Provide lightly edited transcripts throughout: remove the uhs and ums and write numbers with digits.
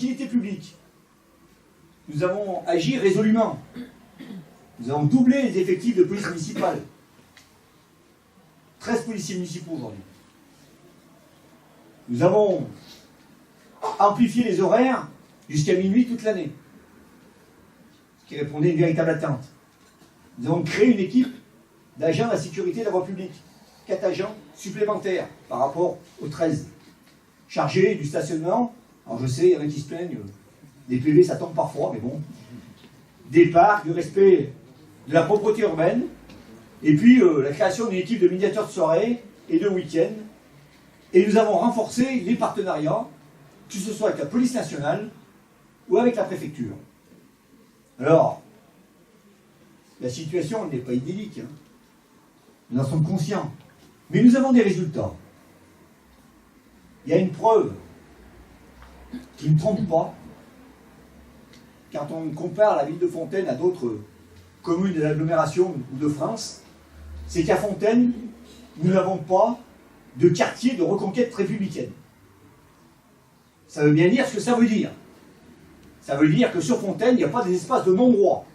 tranquillité publique, nous avons agi résolument. Nous avons doublé les effectifs de police municipale. 13 policiers municipaux aujourd'hui. Nous avons amplifié les horaires jusqu'à minuit toute l'année, ce qui répondait à une véritable attente. Nous avons créé une équipe d'agents de la sécurité de la voie publique, 4 agents supplémentaires par rapport aux 13, chargés du stationnement. Alors je sais, il y en a qui se plaignent, des PV ça tombe parfois, mais bon. Des parcs, du respect de la propreté urbaine, et puis la création d'une équipe de médiateurs de soirée et de week-end. Et nous avons renforcé les partenariats, que ce soit avec la police nationale ou avec la préfecture. Alors, la situation n'est pas idyllique, hein. Nous en sommes conscients. Mais nous avons des résultats. Il y a une preuve qui ne trompe pas. Quand on compare la ville de Fontaine à d'autres communes de l'agglomération ou de France, c'est qu'à Fontaine, nous n'avons pas de quartier de reconquête républicaine. Ça veut bien dire ce que ça veut dire. Ça veut dire que sur Fontaine, il n'y a pas des espaces de non-droit.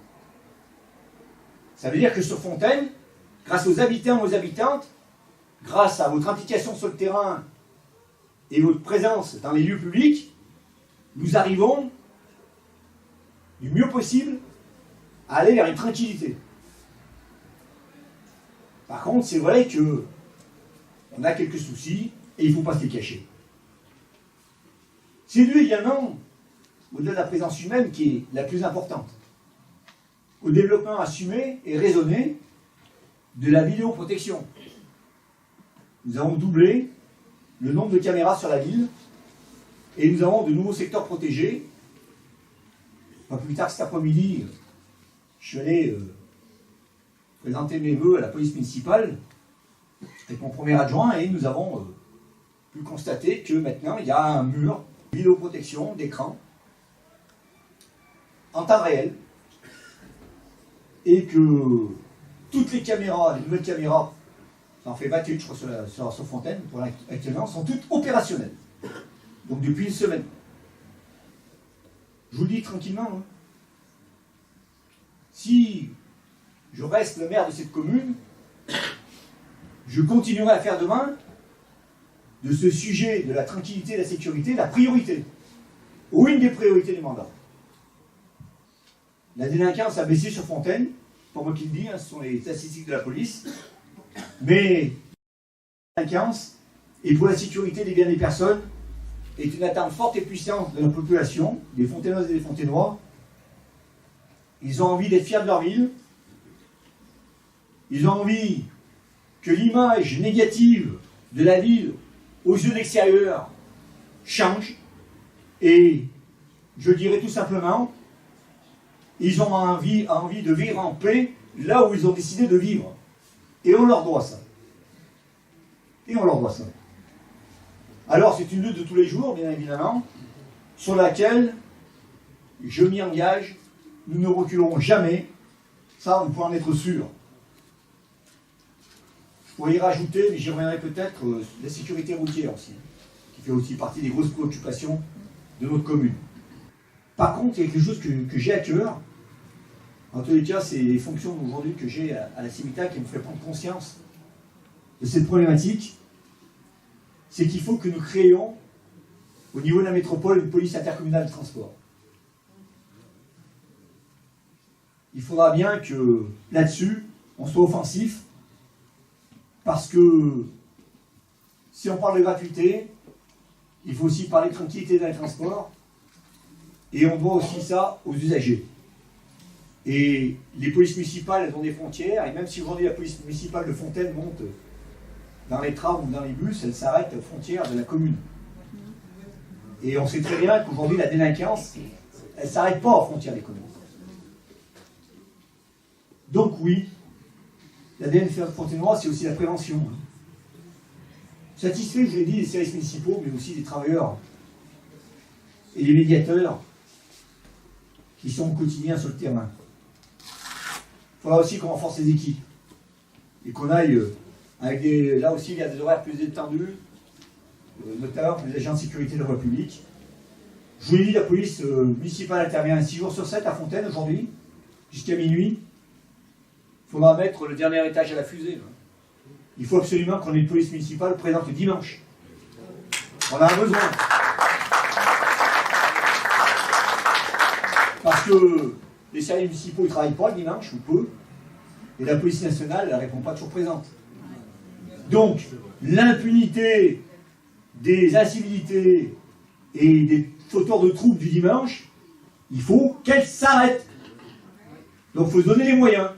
Ça veut dire que sur Fontaine, grâce aux habitants et aux habitantes, grâce à votre implication sur le terrain et votre présence dans les lieux publics, nous arrivons du mieux possible à aller vers une tranquillité. Par contre, c'est vrai que on a quelques soucis et il ne faut pas se les cacher. C'est dû également, au-delà de la présence humaine qui est la plus importante, au développement assumé et raisonné de la vidéoprotection. Nous avons doublé le nombre de caméras sur la ville et nous avons de nouveaux secteurs protégés. Pas plus tard que cet après-midi, je suis allé présenter mes vœux à la police municipale avec mon premier adjoint et nous avons pu constater que maintenant il y a un mur de vidéoprotection d'écran en temps réel et que toutes les caméras, les nouvelles caméras, ça en fait 28 je crois sur Fontaine pour actuellement, sont toutes opérationnelles. Donc depuis une semaine. Je vous le dis tranquillement, hein. Si je reste le maire de cette commune, je continuerai à faire demain de ce sujet de la tranquillité et de la sécurité la priorité, ou une des priorités du mandat. La délinquance a baissé sur Fontaine, pas moi qui le dis, hein, ce sont les statistiques de la police, mais la délinquance, et pour la sécurité des biens des personnes, est une attente forte et puissante de la population, des Fontainoises et des Fontainois. Ils ont envie d'être fiers de leur ville. Ils ont envie que l'image négative de la ville aux yeux d'extérieur change. Et je dirais tout simplement, ils ont envie de vivre en paix là où ils ont décidé de vivre. Et on leur doit ça. Et on leur doit ça. Alors c'est une lutte de tous les jours, bien évidemment, sur laquelle je m'y engage, nous ne reculerons jamais, ça vous pouvez en être sûr. Je pourrais y rajouter, mais j'y reviendrai peut-être, la sécurité routière aussi, qui fait aussi partie des grosses préoccupations de notre commune. Par contre, il y a quelque chose que j'ai à cœur, en tous les cas, c'est les fonctions aujourd'hui que j'ai à la CIMITA qui me fait prendre conscience de cette problématique, c'est qu'il faut que nous créions, au niveau de la métropole, une police intercommunale de transport. Il faudra bien que, là-dessus, on soit offensif, parce que, si on parle de gratuité, il faut aussi parler de tranquillité dans les transports, et on doit aussi ça aux usagers. Et les polices municipales, elles ont des frontières, et même si aujourd'hui la police municipale de Fontaine monte dans les trams ou dans les bus, elle s'arrête aux frontières de la commune. Et on sait très bien qu'aujourd'hui la délinquance, elle ne s'arrête pas aux frontières des communes. Donc oui, l'ADN fontainois, c'est aussi la prévention. Satisfait, je l'ai dit, des services municipaux, mais aussi des travailleurs et des médiateurs qui sont au quotidien sur le terrain. Il faudra aussi qu'on renforce les équipes et qu'on aille avec des... Là aussi, il y a des horaires plus étendus, notamment pour les agents de sécurité de la voie publique. Je vous l'ai dit, la police municipale intervient 6 jours sur 7 à Fontaine aujourd'hui, jusqu'à minuit. Il faudra mettre le dernier étage à la fusée. Il faut absolument qu'on ait une police municipale présente le dimanche. On en a besoin. Parce que les services municipaux ne travaillent pas le dimanche, ou peu, et la police nationale, elle ne répond pas toujours présente. Donc, l'impunité des incivilités et des fauteurs de troubles du dimanche, il faut qu'elle s'arrête. Donc, il faut se donner les moyens.